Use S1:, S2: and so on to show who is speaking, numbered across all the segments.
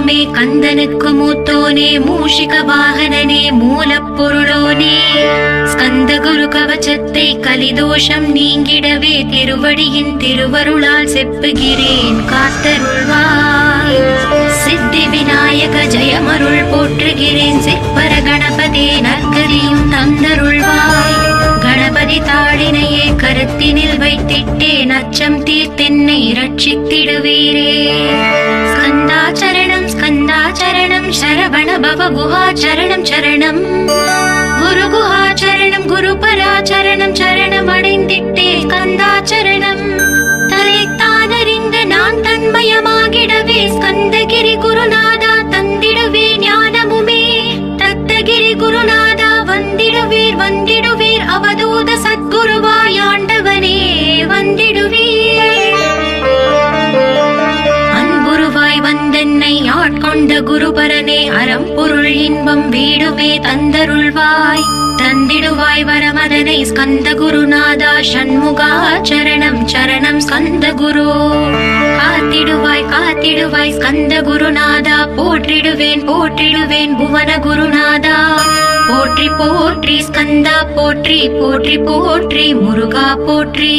S1: தெய்வமே கந்தனுக்கு மூத்தோனே மூஷிக வாகனனே மூலப்பொருளோனே ஸ்கந்த குரு கவச்சத்தை கலிதோஷம் நீங்கிடவே திருவடியின் திருவருளால் செப்புகிறேன் காத்தருள்வாய். சித்தி விநாயக ஜெயமருள் போற்றுகிறேன் சிற்பர கணபதே நற்கதியும் தந்தருள்வாய். கணபதி தாளினையே கருத்தினில் வைத்திட்டேன் அச்சம் தீர்த்தென்னை ரட்சித்திடுவீரே. ஸ்கந்தாச்சரணம் ஸ்கந்தாச்சரணம் சரவண பவ குஹாச்சரணம் சரணம் குரு குஹாச்சரணம் குருபராச்சரணம் சரணம் அடைந்திட்டே ஸ்கந்தாச்சரணம். தன்னைத்தானறிந்து நான் தன்மயமாகிடவே ஸ்கந்தகிரி குருநாதா தந்திடுவே ஞானமுமே. தத்தகிரி குருநாதா வந்திடுவீர் வந்திடுவீர் அவதூத சத்குருவாய் ஆண்டவனே வந்திடுவீர். அன்புருவாய் வந்தென்னை ஆட்கொண்ட குருபரனே அறம்பொருள் இன்பம் வீடுமே தந்தருள்வாய். தந்திடுவாய் வரமதனை ஸ்கந்த குருநாதா ஷண்முகா சரணம் சரணம் ஸ்கந்த குரு. காத்திடுவாய் காத்திடுவாய் ஸ்கந்த குருநாதா போற்றிடுவேன் போற்றிடுவேன் புவன குருநாதா. போற்றி போற்றி ஸ்கந்தா போற்றி போற்றி போற்றி முருகா போற்றி.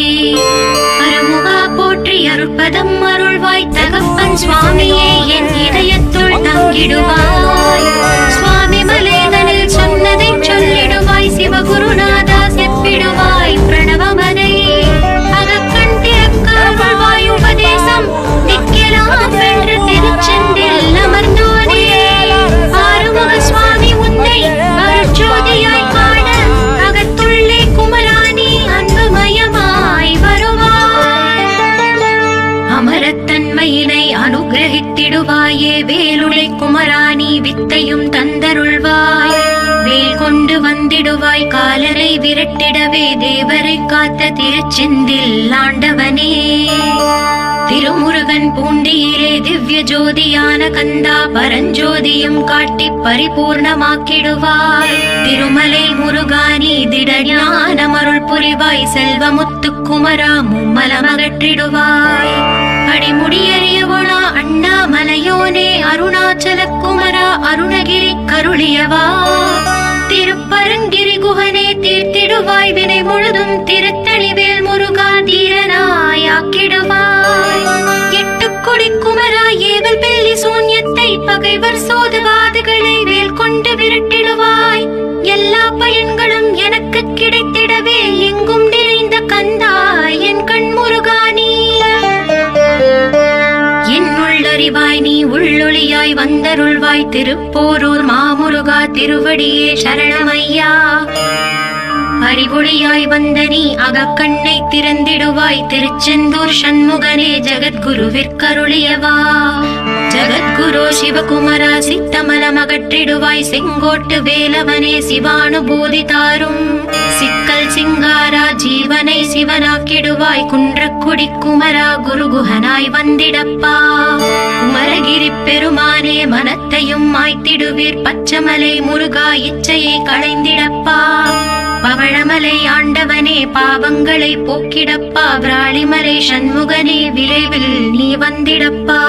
S1: அருமுகா போற்றி அருட்பதம் அருள்வாய் தகப்பன் சுவாமியே என் இதயத்துள் தங்கிடுவாய். சுவாமி மலேதனில் சொன்னதை சொல்லிடுவாய் சிவகுருநாதா செப்பிடுவாய் பிரணவமனை. அகக்கண் திறக்க அருள்வாய் உபதேசம் நிற்கலாம் வென்று திருச்செந்தில் அமர்ந்தோனே. ஆறுமுக சுவாமி உன்னை அருட்ஜோதியாய் காண அகத்துள்ளே குமராணி அன்புமயமாய் வருவாய். அமரத்தன்மையினை அனுகிரகித்திடுவாயே வேலுளை குமராணி வித்தையும் தந்தருள்வாய். வேல் கொண்டு வந்திடுவாய் காலரை விரட்டிடவே தேவரை காத்த திருச்செந்தில் ஆண்டவனே. திருமுருகன் பூண்டியிலே திவ்ய ஜோதியான கந்தா பரஞ்சோதியும் காட்டி பரிபூர்ணமாக்கிடுவாய். திருமலை முருகானி திடஞானமருள் புரிவாய் செல்வமுத்து குமரா மும்மலமகற்றிடுவாய். அடிமுடியறியவளா அண்ணாமலையோனே அருணாச்சல குமரா அருணகிரி கருளியவா. திருப்பரங்கிரி குகனே தீர்த்திடுவாய் வினை முழுதும் திருத்தளிவேல் முருகா தீரனாயாக்கிடுவாய். எட்டுக்குடி குமரா ஏவல் பெல்லி சூன்யத்தை பகைவர் சோதுவாதுகளை வேல் கொண்டு விரட்டிடுவாய். எல்லா பயன்களும் எனக்கு கிடைத்திடவே எங்கும் நிறைந்த கந்தா என் கண் முருகானி. என்னுள்ளறிவாய் நீ உள்ளொளியாய் வந்தருள்வாய் திருப்போரூர் மாமுருகா திருவடியே சரணமையா. அறிவொளியாய் வந்த நீ அகக்கண்ணை திறந்திடுவாய் திருச்செந்தூர் ஷண்முகனே ஜகத்குருவிற்கருளியவா. ஜகத்குரு சிவகுமரா சித்தமலமகற்றிடுவாய் செங்கோட்டு வேலவனே சிவானுபூதி தாரும். சிக்கல் சிங்காரா ஜீவனை சிவனாக்கிடுவாய் குன்றக்குடி குமரா குருகுஹனாய் வந்திடப்பா. குமரகிரி பெருமானே மனத்தையும் மாய்த்திடுவீர் பச்சமலை முருகா இச்சையை களைந்திடப்பா. பவழமலை ஆண்டவனே பாவங்களை போக்கிடப்பா. விராளிமலை சண்முகனே விரைவில் நீ வந்திடப்பா.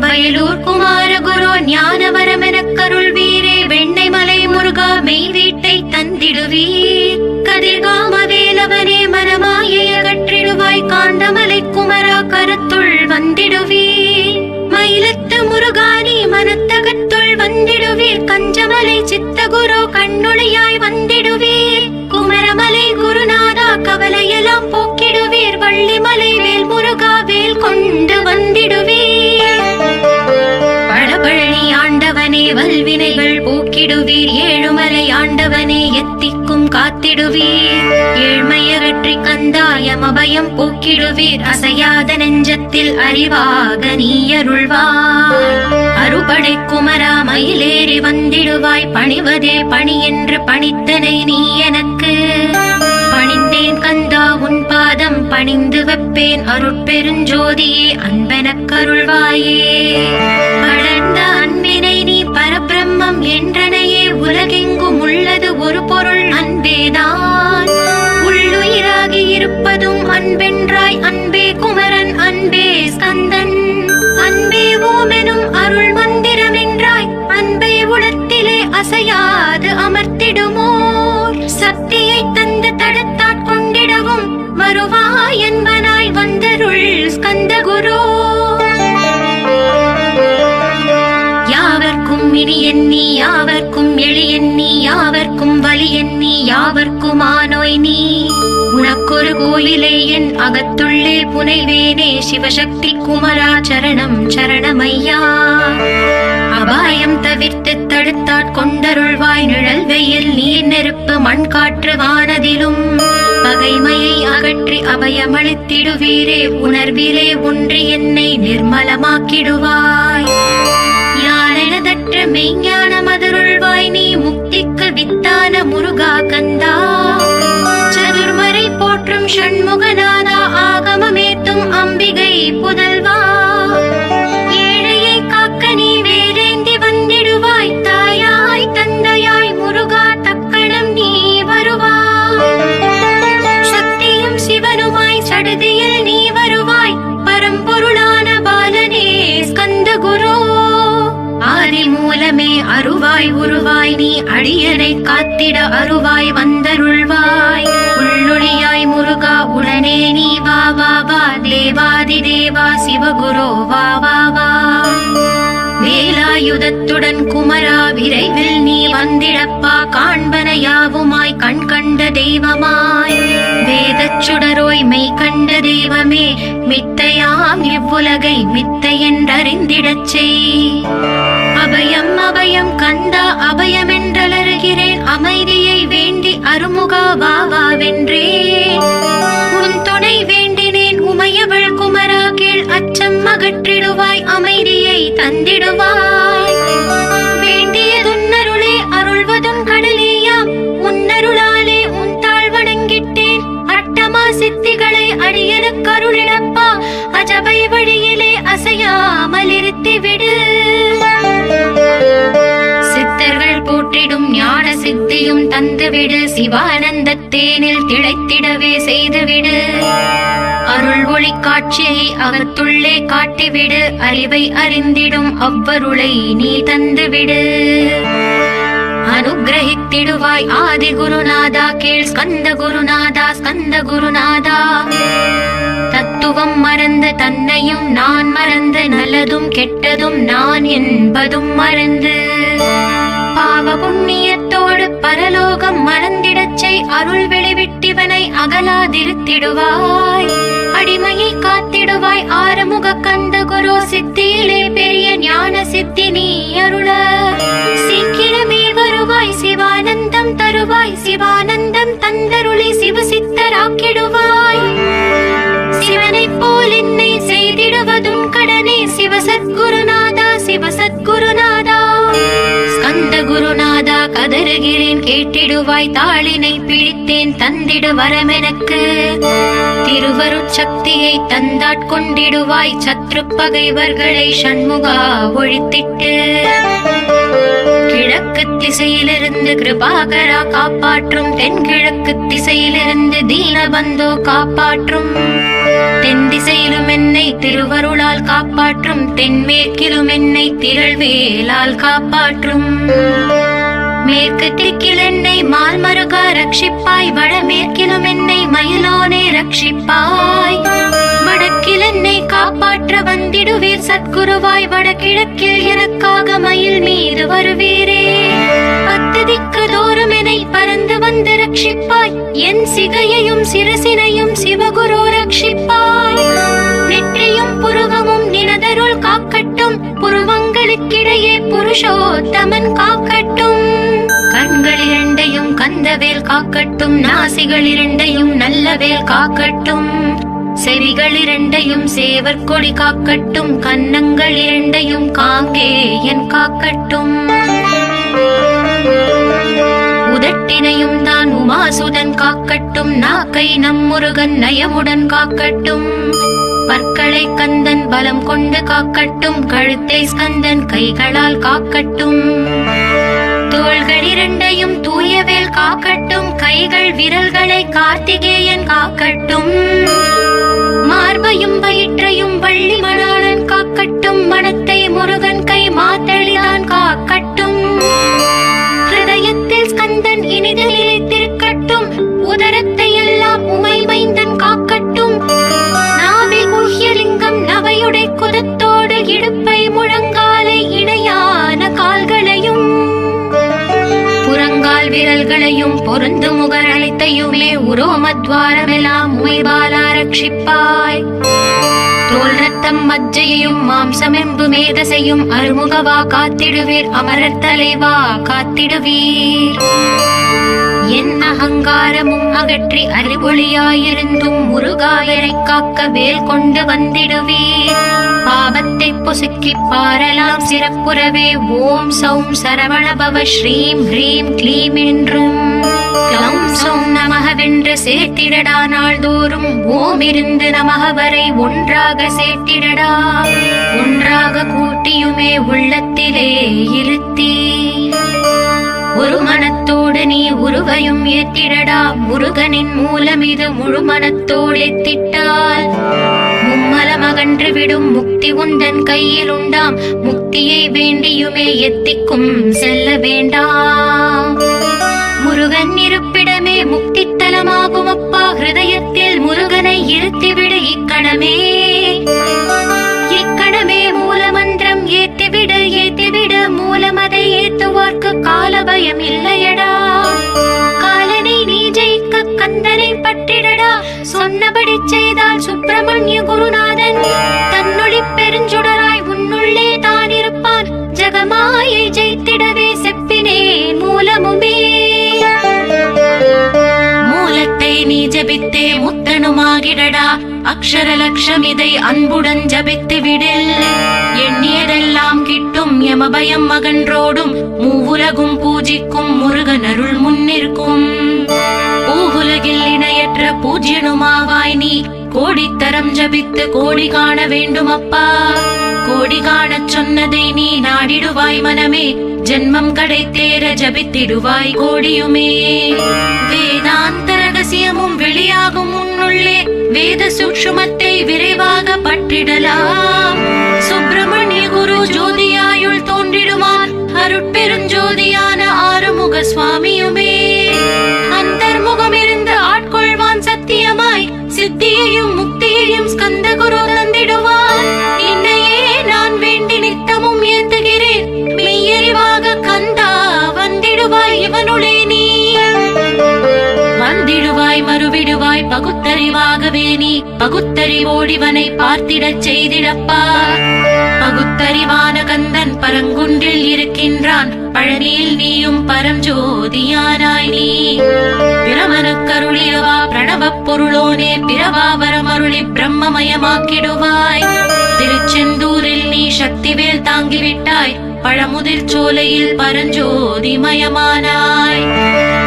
S1: வயலூர் குமாரகுரு ஞானவரமெனக் கருள்வீரே வெண்ணைமலை முருகா மெய் வீட்டை தந்திடுவீர். கதிர்காம வேலவனே மனமாயை அகற்றிடுவாய் காந்தமலை குமரா கருத்துள் வந்திடுவீர். மயிலத்து முருகானி மனத்தகத்துள் வந்திடுவீர். கஞ்சமலை சித்தகுரு கண்ணுடையாய் வந்திடுவீர். குமரமலை குருநாதா கவலையெல்லாம் போக்கிடுவீர். வள்ளிமலை வேல் முருகா வேல் கொண்டு வந்திடுவீர். பழபழனி ஆண்டவனே வல்வினைகள் போக்கிடுவீர். ஏழுமலை ஆண்டவனே எத்திக்கும் காத்திடுவீர். ஏழ்மையகற்றி கந்தாயம் அபயம் போக்கிடுவீர். அசையாத நெஞ்சத்தில் அறிவாக நீ அருள்வாய். அறுபடை குமரா மயிலேறி வந்திடுவாய். பணிவதே பணி என்று பணித்தனை நீ எனக்கு. பணிந்தேன் கந்தா உன் பாதம் பணிந்து வைப்பேன் அருட்பெருஞ்சோதியே அன்பெனக் கருள்வாயே. பழந்த அன்பினை நீ பரபிரம்மம் என்றனையே உலகெங்கும் உள்ளது ஒரு பொருள் அன்பேதான். உள்ளுயிராகி இருப்பதும் அன்பென்றாய் அன்பே குமரன் அன்பே ஸ்கந்தன் அன்பே ஓமெனும் அருள் மந்திர அசையாது அமர்த்திடுமோர் சக்தியை தந்து தடுத்தாற் கொண்டிடவும் வருவாய் என்பனாய் வந்தருள் ஸ்கந்தகுரு. யாவர்க்கும் இனி எண்ணி யாவர்க்கும் எளி எண்ணி யாவர்க்கும் வலி எண்ணி யாவர்க்கும் ஆனோய் நீ உனக்கொரு கோயிலே என் அகத்துள்ளே புனைவேனே சிவசக்தி குமரா சரணம் சரணமையா. அபாயம் தவிர்த்து தடுத்தாற் கொண்டருள்வாய் நிழல் வெயில் நீர் நெருப்பு மண் காற்று வானதிலும் பகைமையை அகற்றி அபயமளித்திடுவீரே உணர்விலே ஒன்றி என்னை நிர்மலமாக்கிடுவாய். யானெனதற்ற மெய்ஞான மதருள்வாய் நீ முக்திக்கு வித்தான முருகா கந்தா. சதுர்மறை போற்றும் ஷண்முகநாதா ஆகமமேத்தும் அம்பிகை புதல்வா. ஏழையை காக்க நீ வேலேந்தி வந்திடுவாய் தாயாய் தந்தையாய் முருகா தக்கணம் நீ வருவாய். சக்தியும் சிவனுமாய் சடுதியில் நீ வருவாய் பரம்பொருளான பாலனே ஸ்கந்தகுரு. ஆதி மூலமே அருவாய் உருவாய் நீ அடியனை காத்திட அருவாய் வந்தருள்வாய். உள்ளொளியாய் முருகா உடனே நீ வா வா வா தேவாதி தேவா சிவகுரு வா வா வா. வேலாயுதத்துடன் குமரா விரைவில் நீ வந்திடப்பா காண்பன யாவுமாய் கண் கண்ட தெய்வமாய் வேதச் சுடரோய் மெய் கண்ட தெய்வமே மித்தையாம் இவ்வுலகை மித்தை என்றறிந்திடச் செய். அபயம் அபயம் கந்தா அபயமென்றலறுகிறேன் அமைதியை வேண்டி அருமுகா வா வா வென்றேன். உன் துணை வேண்டினேன் உமையவள் குமரா கீழ் அச்சம் அகற்றிடுவாய் அமைதியை தந்திடுவாய். வேண்டியதுன்னருளே அருள்வதும் கடலேயாம் உன்னருளாலே உன் தாழ் வணங்கிட்டேன். அட்டமா சித்திகளை அடியனுக்கு அருளிடப்பா அஜபை வழியிலே அசையாமல் இருத்திவிடு. சித்தர்கள் போற்றிடும் ஞான சித்தியும் தந்துவிடு சிவானந்தத்தேனில் திளைத்திடவே செய்துவிடு. அருள் ஒளி காட்சியை அகத்துள்ளே காட்டிவிடு அறிவை அறிந்திடும் அவ்வருளை நீ தந்துவிடு. அனுகிரகித்திடுவாய் ஆதி குருநாதா கீழ் ஸ்கந்த குருநாதா ஸ்கந்த குருநாதா. தத்துவம் மறந்து தன்னையும் நான் மறந்து நல்லதும் கெட்டதும் நான் என்பதும் மறந்து பாவ புண்ணியத்தோடு பரலோகம் மறந்திடச் செய் அருள் வெளிவிட்டிவனை அகலாதிருத்திடுவாய். அடிமையை காத்திடுவாய் ஆறுமுக கந்த குரு சித்தியிலே பெரிய ஞான சித்தி நீ அருள. சீக்கிரமே வருவாய் சிவானந்தம் தருவாய் சிவானந்தம் தந்தருளி சிவசித்தராக்கிடுவாய். சிவனைப் போல் என்னை செய்திடுவதும் கடனே சிவசத்குருநாதா சிவசத்குருநாதா. ஸ்கந்த குருநாதா கதறுகிறேன் கேட்டிடுவாய் தாளினை பிடித்தேன் தந்திடு வரமெனக்கு. திருவருட்சக்தியை தந்தாட்கொண்டிடுவாய் சத்ரு பகைவர்களை ஷண்முகா ஒழித்திட்டு. கிழக்கு திசையிலிருந்து கிருபாகரா காப்பாற்றும் தென்கிழக்கு திசையிலிருந்து தீனபந்தோ காப்பாற்றும். தென் திசையிலும் என்னை திருவருளால் காப்பாற்றும் தென்மேற்கிலும் என்னை திரள்வேலால் காப்பாற்றும். மேற்கு திக்கில் என்னை மால்மருகா ரட்சிப்பாய் வடமேற்கிலும் என்னை மயிலோனே ரட்சிப்பாய். வடக்கில் என்னை காப்பாற்ற வந்திடுவீர் சத்குருவாய் வடகிழக்கில் எனக்காக மயில் மீது வருவீரே. பத்து திக்கு தோறும் என்னை பறந்து வந்து ரட்சிப்பாய் என் சிகையையும் சிரசினையும் சிவகுரு ரட்சிப்பாய். நெற்றியும் புருவமும் நினதருள் காக்கட்டும் புருவங்களுக்கிடையே புருஷோத்தமன் காக்கட்டும். கண்கள் இரண்டையும் கந்தவேல் காக்கட்டும் நாசிகள் இரண்டையும் நல்லவேல் காக்கட்டும். செவிகள் இரண்டையும் சேவற்கொடி காக்கட்டும் கன்னங்கள் இரண்டையும் காங்கேயன் காக்கட்டும். உதட்டினையும் தான் உமாசுதன் காக்கட்டும் நாக்கை நம் முருகன் நயமுடன் காக்கட்டும். பற்களை கந்தன் பலம் கொண்டு காக்கட்டும் கழுத்தை ஸ்கந்தன் கைகளால் காக்கட்டும். தோள்கள் இரண்டையும் தூயவேல் காக்கட்டும் கைகள் விரல்களை கார்த்திகேயன் காக்கட்டும். மார்பையும் வயிற்றையும் வள்ளி மணாளன் காக்கட்டும் மனத்தை முருகன் கை மாத்தளிதான் காக்கட்டும். உரோமத்வாரமெல்லாம் உமைபாலா ரட்சிப்பாய். தோல் ரத்தம் மஜ்ஜையும் மாம்சமெம்பு மேதசையும் அருமுகவா காத்திடுவீர், அமரர் தலைவா காத்திடுவீர். என் அகங்காரமும் அகற்றி அறிவொளியாயிருந்தும் முருகாயரை காக்க வேல் கொண்டு வந்திடுவீர். பாவத்தை பொசுக்கி பாரலாம் சிறப்புறவே ஓம் சௌம் சரவணபவ ஸ்ரீம் ஹ்ரீம் க்ளீம் என்றும் க்ளௌம் சௌம் நமகவென்று சேர்த்திடடா. நாள்தோறும் ஓம் இருந்து நமக வரை ஒன்றாக சேர்த்திடடா. ஒன்றாக கூட்டியுமே உள்ளத்திலே இருத்தி ஒரு மனத்தோடு நீ உருவையும் ஏற்றிடடா. முருகனின் மூலம் இது முழு மனத்தோடு ஏத்திட்டால் மும்மலம் அகன்று விடும் முக்தி உந்தன் கையில் உண்டாம். முக்தியை வேண்டியுமே எத்திக்கும் செல்ல வேண்டாம். முருகன் இருப்பிடமே முக்தி தலமாகும் அப்பா. ஹிருதயத்தில் முருகனை இருத்திவிடு இக்கணமே. இக்கணமே மூலமந்திரம் ஏத்திவிடு ஏத்திவிடு. மூலமதை ஏத்துவார்க்கு கால பயம் இல்லையடா. காலனை நீ ஜெயிக்க கந்தனை பற்றிடடா. சொன்னபடி செய்தால் சுப்பிரமணிய குருநாதன் தன்னொளி பெருஞ்சுடராய் உன்னுள்ளே தான் இருப்பான். ஜகமாயை ஜெயித்திடவே செப்பினேன் மூலமுமே. மூலத்தை நீ ஜபித்தே முத்தனுமாகிடடா. அக்ஷர லட்சம் இதை அன்புடன் ஜபித்து விடில். எண்ணியதெல்லாம் கிட்டும் யமபயம் அகன்றோடும். மூவுலகும் பூஜிக்கும் முருகன் அருள் முன்னிற்கும். பூவுலகில் இணையற்ற பூஜ்யனுமாவாய் நீ. கோடித்தரம் ஜபித்து கோடி காண வேண்டும் அப்பா. கோடி காணச் சொன்னதை நீ நாடிடுவாய் மனமே. ஜென்மம் கடைத்தேற ஜபித்திடுவாய் கோடியுமே. வேதாந்த ரகசியமும் வெளியாகும் உன்னுள்ளே. வேத சூக்ஷ்மத்தை விரைவாக பற்றிடலாம். சுப்பிரமணிய குரு ஜோதியாயுள் தோன்றிடுவார். அருட்பெருஞ்சோதியான ஆறுமுக சுவாமியுமே. அந்தர்முகம் இருந்து ஆட்கொள்வான் சத்தியமாய். சித்தியையும் முக்தியையும் ஸ்கந்த குரு தந்திடுவார். என்னையே நான் வேண்டி நித்தமும் ஏத்துகிறேன். மெய்யறிவாக கந்தா வந்திடுவாய் இவனுளே நீ. வந்திடுவாய் மறுவிடுவாய் பகுத்தறிவாகவே நீ. பகுத்தறிவோடிவனை பார்த்திடச் செய்திடப்பா. பகுத்தறிவான கந்தன் பரங்குன்றில் இருக்கின்றான். பழனியில் நீயும் பரஞ்சோதியானாய் நீ. பிரமனுக்கருளியவா பிரணவப் பொருளோனே. பிரவாவரமருளி பிரம்மமயமாக்கிடுவாய். திருச்செந்தூரில் நீ சக்திவேல் தாங்கிவிட்டாய். பழமுதிர் சோலையில் பரஞ்சோதிமயமானாய்.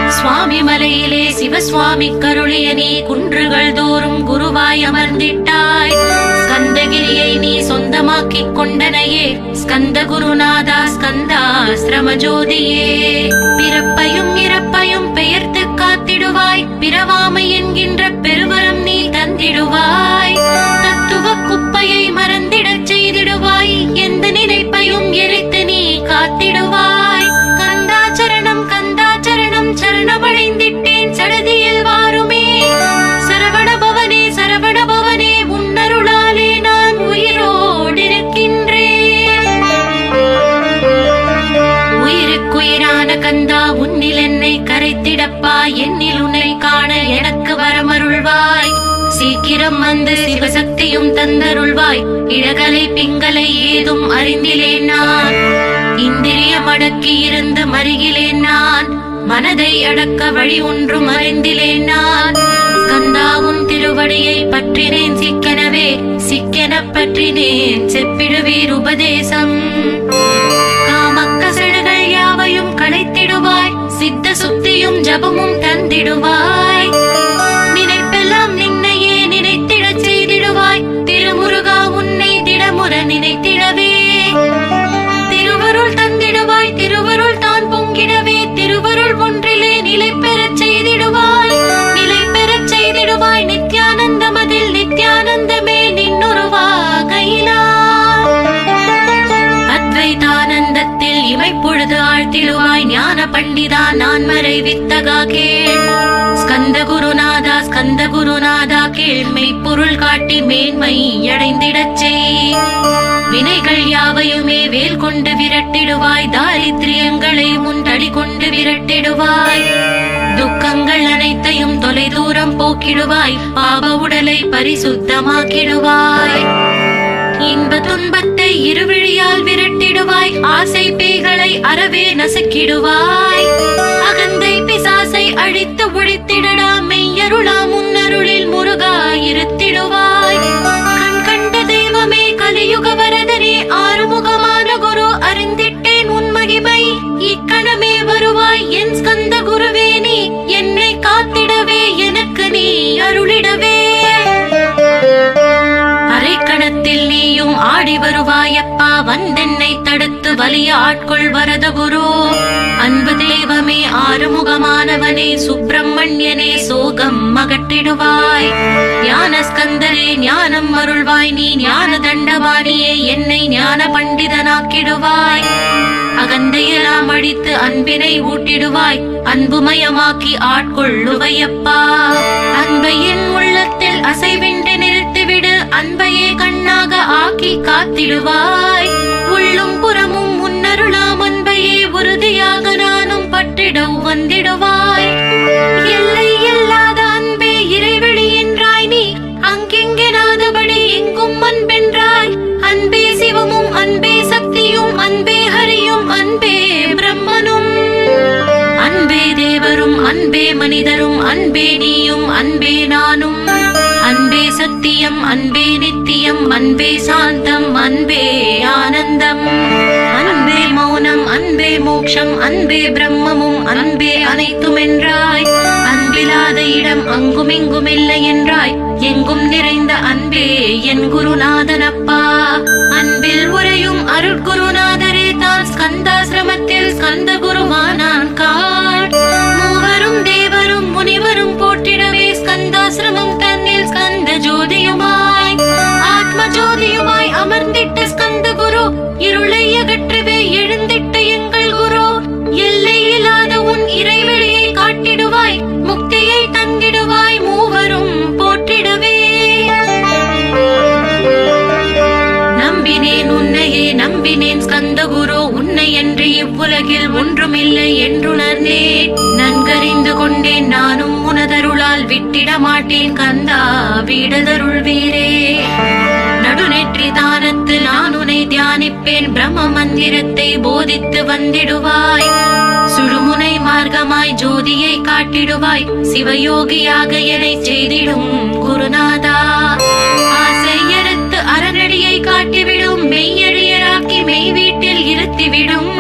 S1: சுவாமி மலையிலே சிவசுவாமி கருளிய நீ. குன்றுகள் தோறும் குருவாய் அமர்ந்திட்டாய். ஸ்கந்தகிரியை நீ சொந்தமாக்கிக் கொண்டனையே. ஸ்கந்த குருநாதா ஸ்கந்தாஸ்ரம ஜோதியே. பிறப்பையும் இறப்பையும் பெயர்த்து காத்திடுவாய். பிறவாமை என்கின்ற பெருவரம் நீ தந்திடுவாய். தத்துவ குப்பையை மறந்திடச் செய்திடுவாய். எந்த நினைப்பையும் எரித்து நீ காத்திடுவாய். கந்தாச்சரணம் கந்தாச்சரணம் சரணமடைந்திட்டேன் சடதியில் வாருமே. சரவண பவனே சரவண பவனே உன்னருளாலே நான் உயிரோடிருக்கின்றேன். உயிருக்குயிரான கந்தா உன்னில் என்னை கரைத்திடப்பா. என்னில் உன்னை காண எனக்கு வரமருள்வாய். சீக்கிரம் வந்து சிவசக்தியும் தந்தருள்வாய். இடகலை பிங்களை ஏதும் அறிந்திலேன் நான். இந்திரியம் அடக்கி இருந்து மருகிலேன் நான். மனதை அடக்க வழி ஒன்றும் அறிந்திலேன் நான். ஸ்கந்தாவும் திருவடியை பற்றினேன் சிக்கனவே. சிக்கன பற்றினேன் செப்பிடுவீர் உபதேசம். காமக்கசடுகள் யாவையும் களைத்திடுவாய். சித்த சுத்தியும் ஜபமும் தந்திடுவாய். நினைப்பெல்லாம் நின்னையே நினைத்திடச் செய்திடுவாய். திருமுருகா உன்னை திடமுற நினைத்திடவே. திருவருள் தந்திடுவாய். திருவருள் தான் பொங்கிடவே. திருவருள் ஒன்றிலே நிலை பெறச் செய்திடுவாய். நிலை பெறச் செய்திடுவாய். நித்யானந்தமதில் நித்யானந்தமே நின்னுருவாகையினார். அத்வைதானந்தத்தில் இமைப்பொழுது ஆழ்த்திடுவாய். ஞான பண்டிதா நான் மறை வித்தகா கேள். ஸ்கந்த குருநாதா ஸ்கந்த குருநாதா கேள்மை பொருள் காட்டி மேன்மை அடைந்திடச் செய். வினைகள் யாவையுமே வேல் கொண்டு விரட்டிடுவாய். தாரித்ரியங்களை முந்தடி கொண்டு விரட்டிடுவாய். துக்கங்கள் அனைத்தையும் தொலை தூரம் போக்கிடுவாய். பாவ உடலை பரிசுத்தமாக்கிடுவாய். இன்ப துன்பத்தை இருவிழியால் விரட்டிடுவாய். ஆசை பேய்களை அறவே நசுக்கிடுவாய். அகந்தை பிசாசை அழித்து ஒழித்திடடா. மெய்யருளா முன்னருளில் முருகா இருத்திடுவாய். கண் கண்ட தெய்வமே கலியுக வரதனே ஆறுமுகமான குரு அறிந்திட்டேன் உன் மகிமை. இக்கணமே வருவாய் என் ஸ்கந்த குருவே. நீ என்னை காத்திடவே எனக்கு நீ அருளிடவே. அரைக்கணத்தில் நீயும் ஆடி வருவாயப்பா. வந்தென்னை தடுத்து வலிய ஆட்கொள் வரத குரு. அன்பு தெய்வமே ஆறுமுகமானவனே சுப்பிரமணியனே சோகம் அகற்றிடுவாய். ஞான ஸ்கந்தரே ஞானம் அருள்வாய். நீ ஞான தண்டவாணியே என்னை ஞான பண்டிதனாக்கிடுவாய். அகந்தையெல்லாம் அழித்து அன்பினை ஊட்டிடுவாய். அன்புமயமாக்கி ஆட்கொள்ளுவையப்பா. அன்பையின் உள்ளத்தில் அசைவின்றி நிறுத்திவிடு. அன்பையே கண்ணாக ஆக்கி காத்திடுவாய். உள்ளும் புறமும் முன்னருளாம் அன்பையே உறுதியாக நானும் பற்றிட வந்திடுவாய். எல்லை இல்லாத அன்பே இறைவெளி என்றாய். நீ அங்கெங்கெனாதபடி எங்கும் அன்பென்றாய். அன்பே சிவமும் அன்பே சக்தியும் அன்பே ஹரியும் அன்பே பிரம்மனும். அன்பே தேவரும் அன்பே மனிதரும் அன்பே நீயும் அன்பே நானும். அன்பே சத்தியம் அன்பே நித்தியம் அன்பே சாந்தம் அன்பே ஆனந்தம். அன்பே மௌனம் அன்பே மோக்ஷம் அன்பே பிரம்மமும் அன்பே அனைத்தும் என்றாய். அன்பில்லாத இடம் அங்கும் இங்கும் இல்லை என்றாய். எங்கும் நிறைந்த அன்பே என் குருநாதனப்பா. அன்பில் உரையும் அருட்குருநாதரே தான் ஸ்கந்தாசிரமத்தில் ஸ்கந்த குருவானான் காட். மூவரும் தேவரும் முனிவரும் போற்றிடவே ஸ்கந்தாசிரமம் தன்னில் ஸ்கந்த ஜோதியுமாய் ஆத்ம ஜோதியுமாய் அமர்ந்திட்ட ஸ்கந்த குரு. இருளை அகற்றவே எழுந்திட்ட எங்கள் குரு. எல்லை இல்லாத உன் இறைவெளியை காட்டிடுவாய். முக்தியை தந்திடுவாய் மூவரும் போற்றிடவே. நம்பினேன் உன்னையே நம்பினேன் ஸ்கந்த குரு. உன்னை என்று இவ்வுலகில் ஒன்றுமில்லை என்றுணர்ந்தேன். நன்கறிந்து கொண்டேன் நானும் உனதருளால் விட்டிட மாட்டேன் கந்தா வீடதருள் வீரே. நடுநெற்றி தானத்து நான் உன்னை தியானிப்பேன். பிரம்ம மந்திரத்தை போதித்து வந்திடுவாய். சுழுமுனை மார்க்கமாய் ஜோதியை காட்டிடுவாய். சிவயோகியாக என்னை செய்திடும் குருநாதா. ஆசையறுத்து அறநடியை காட்டிவிடும். மெய்யழியராக்கி மெய் வீட்டில் இருத்திவிடும்.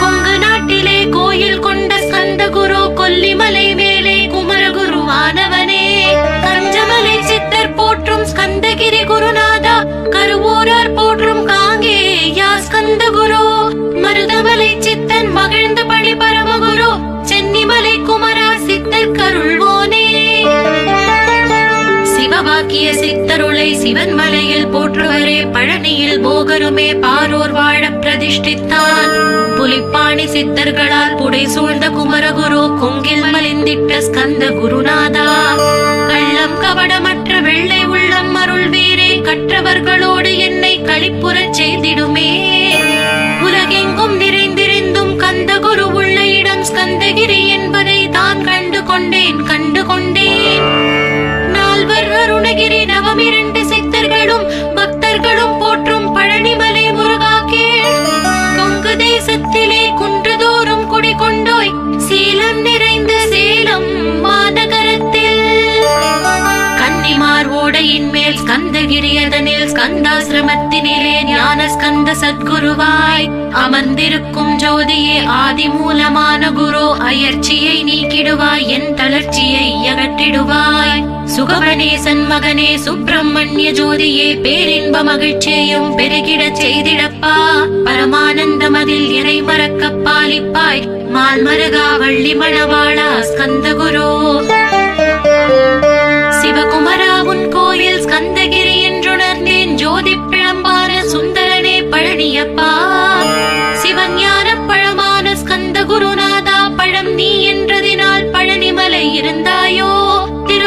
S1: கொங்கு நாட்டிலே கோயில் கொண்ட ஸ்கந்த குரு. கொல்லிமலை மேலே குமரகுருவானவனே. கஞ்சமலை சித்தர் போற்றும் ஸ்கந்தகிரி குருநாதா. கருவூரார் போற்றும் காங்கேயா ஸ்கந்த குரு. மருதமலை சித்தன் மகிழ்ந்த பழி பரமகுரு. சென்னிமலை குமரா சித்தர் கருள்வோனே. சிவவாக்கிய சித்தருளை சிவன் மலையில் போற்றுவரே. பழனியில் போகருமே பாரோர் வாழ பிரதிஷ்டித்தான். புலிப்பாணி சித்தர்களால் புடை சூழ்ந்த குமரகுரு. கொங்கில் மலிந்திட்ட ஸ்கந்த குருநாதா. கள்ளம் கபடமற்ற வெள்ளை உள்ளம் அருள் வீரே. கற்றவர்களோடு என்னை களிப்புறச் செய்திடுமே. உலகெங்கும் நிறைந்திருந்தும் கந்த குரு உள்ள இடம் ஸ்கந்தகிரி என்பதை தான் கண்டு கொண்டேன் கண்டு கொண்டேன். நால்வர் அருணகிரி நவமிரண்டு சித்தர்களும் பக்தர்களும் போற்றும் பழனிமலை முருகா கேள். கொங்கு தேசத்திலே குன்றுதோறும் குடிகொண்டோய். சீலம் நிறைந்த சேலம் மாநகரத்தில் கன்னிமார் ஓடையின் மேல் ஸ்கந்தகிரி அதனில் ஸ்கந்தாசிரமத்தினிலே ஞான ஸ்கந்த சத்குருவாய் அமர்ந்திருக்கும் ஜோதியே ஆதி மூலமான குரு. அயற்சியை நீக்கிடுவாய். என் தளர்ச்சியை அகற்றிடுவாய். சுகவனேசன் மகனே சுப்பிரமணிய ஜோதியே. பேரின்ப மகிழ்ச்சியையும் பெருகிடச் செய்திடப்பா. பரமானந்தம் அதில் இறை மறக்க பாலிப்பாய். மால்மருகா வள்ளி மணவாளா ஸ்கந்த குரு. சிவகுமரா உன் கோயில் ஸ்கந்தகிரி என்றுணர்ந்தேன். ஜோதி பிழம்பான சுந்தரனே பழனியப்பா. சிவஞான பழமான ஸ்கந்த குருநாதா. பழம் நீ என்றதினால் பழனிமலை இருந்தாயோ. திரு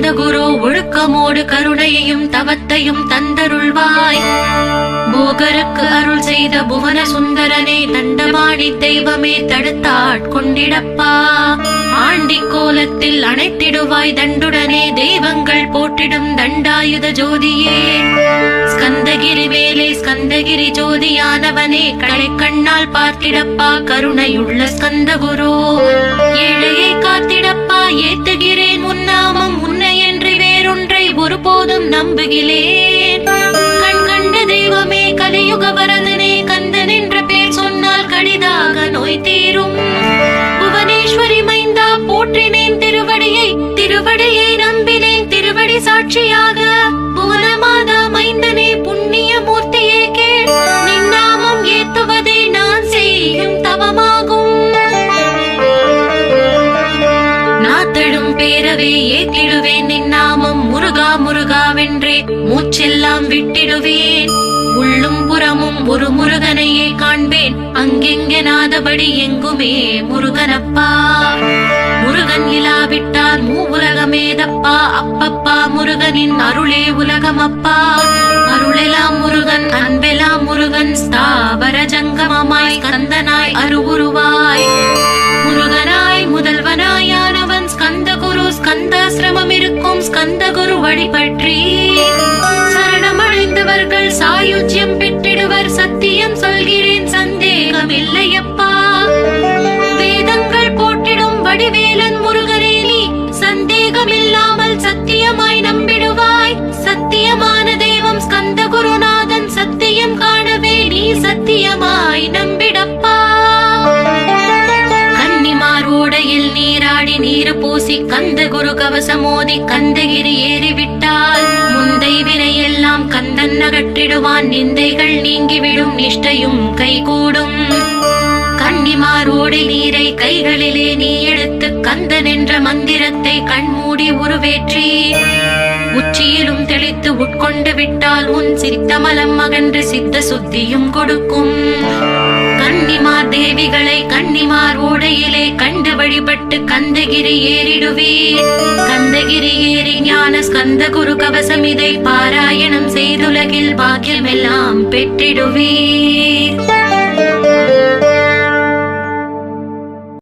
S1: ஸ்கந்தகுரு ஒழுக்கமோடு கருணையையும் தவத்தையும் தந்தருள்வாய். போகருக்கு அருள் செய்த புவன சுந்தரனே, தண்டபாணி தெய்வமே தடுத்தாட்கொண்டிடப்பா. ஆண்டி கோலத்தில் அணைத்திடுவாய் தண்டுடனே, தெய்வங்கள் போற்றிடும் தண்டாயுத ஜோதியே. ஸ்கந்தகிரி வேலே ஸ்கந்தகிரி ஜோதியானவனே, கடை கண்ணால் பார்த்திடப்பா கருணையுள்ள ஸ்கந்தகுரு. ஏழையை காத்திடப்பா ஏத்துகிறேன் உன்னாமம், உன்னை என்று வேறொன்றை ஒருபோதும் நம்புகிறேன். கண் கண்ட தெய்வமே கலியுக வரதனே, கந்தன் என்ற பேர் சொன்னால் கடிதாக நோய் தீரும். புவனேஸ்வரி மைந்தா போற்றினேன் திருவடியை, திருவடியை நம்பினேன் திருவடி சாட்சியாக. புவனமாதா மைந்தனே புண்ணிய மூர்த்தியே கேள், நின்னாமம் ஏத்துவதே நான் செய்யும் தவமாகும். நாத்தழும் பேரவே ஏத்திடுவேன் நின்னாமம், முருகா முருகாவென்றே மூச்செல்லாம் விட்டிடுவேன். உள்ளும் புறமும் ஒரு முருகனையே காண்பேன், அங்கெங்கெனாதபடி எங்குமே முருகனப்பா. முருகன் இலாவிட்டால் மூவுலகமேதப்பா, அப்பப்பா முருகனின் அருளே உலகமப்பா. அருளெல்லாம் முருகன் அன்பெல்லாம் முருகன், ஸ்தாவர ஜங்கமமாய் கந்தனாய் அருவுருவாய். முருகனாய் முதல்வனாயானவன் ஸ்கந்தகுரு, ஸ்கந்தாசிரமம் இருக்கும் ஸ்கந்தகுரு வழிபற்றி சரணமடைந்தவர்கள் சாயுஜ்யம் பெற்றிடுவர். சத்தியம் சொல்கிறேன் சந்தேகம் இல்லையப்பா. வேதங்கள் போற்றிடும் வடிவேலன் முருகனே, நீ சந்தேகம் இல்லாமல் சத்தியமாய் நம்பிடுவாய். சத்தியமான தெய்வம் ஸ்கந்தகுருநாதன், சத்தியம் காணவே நீ சத்தியமாய் நம்பிடப்பா. ஓடையில் நீராடி நீரு பூசி கந்தகுரு கவசமோதி கந்தகிரி ஏறிவிட்டால் முந்தை வினையெல்லாம் கந்தன் அகற்றிடுவான். நிந்தைகள் நீங்கிவிடும், நிஷ்டையும் கைகூடும். கன்னிமாரோடை நீரை கைகளிலே நீ எடுத்து கந்தன் என்ற மந்திரத்தை கண்மூடி உருவேற்றி உச்சியிலும் தெளித்து உட்கொண்டு விட்டால் உன் சித்தமலம் அகன்று சித்த சுத்தியும் கொடுக்கும். கன்னிமார் தேவிகளை கன்னிமார் ஓடையிலே கண்டு வழிபட்டு கந்தகிரி ஏறிடுவீர். கந்தகிரி ஏறி ஞான ஸ்கந்தகுரு கவசம் இதை பாராயணம் செய்துலகில் பாக்கியமெல்லாம் பெற்றிடுவீர்.